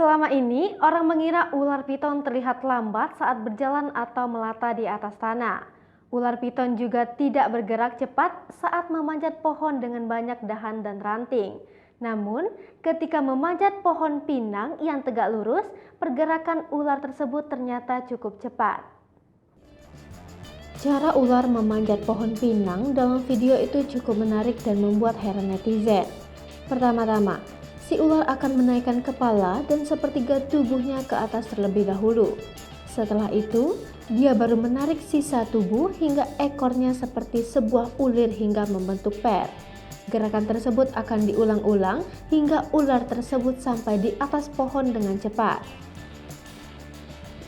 Selama ini, orang mengira ular piton terlihat lambat saat berjalan atau melata di atas tanah. Ular piton juga tidak bergerak cepat saat memanjat pohon dengan banyak dahan dan ranting. Namun, ketika memanjat pohon pinang yang tegak lurus, pergerakan ular tersebut ternyata cukup cepat. Cara ular memanjat pohon pinang dalam video itu cukup menarik dan membuat heran netizen. Pertama-tama, si ular akan menaikkan kepala dan sepertiga tubuhnya ke atas terlebih dahulu. Setelah itu, dia baru menarik sisa tubuh hingga ekornya seperti sebuah ulir hingga membentuk per. Gerakan tersebut akan diulang-ulang hingga ular tersebut sampai di atas pohon dengan cepat.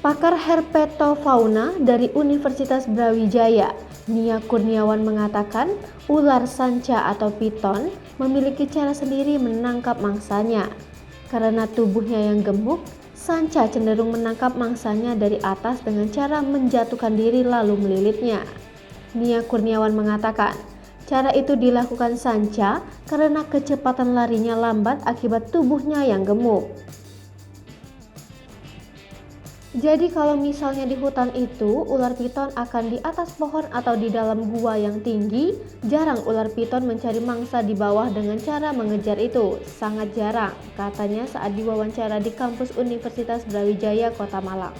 Pakar herpetofauna dari Universitas Brawijaya, Nia Kurniawan mengatakan ular sanca atau piton memiliki cara sendiri menangkap mangsanya. Karena tubuhnya yang gemuk, sanca cenderung menangkap mangsanya dari atas dengan cara menjatuhkan diri lalu melilitnya. Nia Kurniawan mengatakan, cara itu dilakukan sanca karena kecepatan larinya lambat akibat tubuhnya yang gemuk. Jadi kalau misalnya di hutan itu, ular piton akan di atas pohon atau di dalam gua yang tinggi, jarang ular piton mencari mangsa di bawah dengan cara mengejar itu. Sangat jarang, katanya saat diwawancara di kampus Universitas Brawijaya, Kota Malang.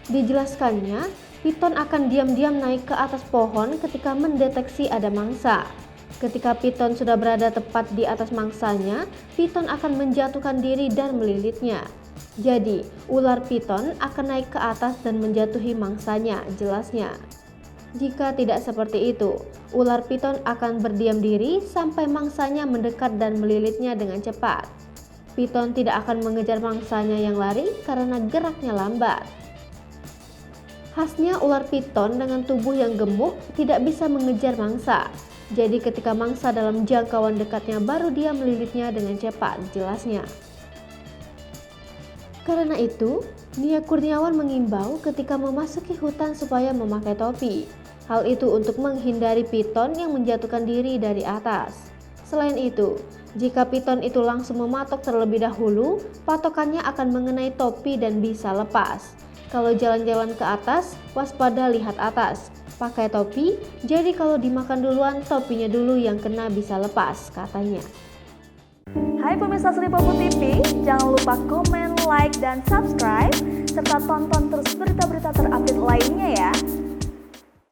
Dijelaskannya, piton akan diam-diam naik ke atas pohon ketika mendeteksi ada mangsa. Ketika piton sudah berada tepat di atas mangsanya, piton akan menjatuhkan diri dan melilitnya. Jadi, ular piton akan naik ke atas dan menjatuhi mangsanya, jelasnya. Jika tidak seperti itu, ular piton akan berdiam diri sampai mangsanya mendekat dan melilitnya dengan cepat. Piton tidak akan mengejar mangsanya yang lari karena geraknya lambat. Khasnya ular piton dengan tubuh yang gemuk tidak bisa mengejar mangsa. Jadi ketika mangsa dalam jangkauan dekatnya baru dia melilitnya dengan cepat, jelasnya. Karena itu, Nia Kurniawan mengimbau ketika memasuki hutan supaya memakai topi. Hal itu untuk menghindari piton yang menjatuhkan diri dari atas. Selain itu, jika piton itu langsung mematok terlebih dahulu, patokannya akan mengenai topi dan bisa lepas. Kalau jalan-jalan ke atas, waspada lihat atas. Pakai topi, jadi kalau dimakan duluan, topinya dulu yang kena bisa lepas, katanya. Hai pemirsa Sri Popo TV, jangan lupa komen, like, dan subscribe, serta tonton terus berita-berita terupdate lainnya ya.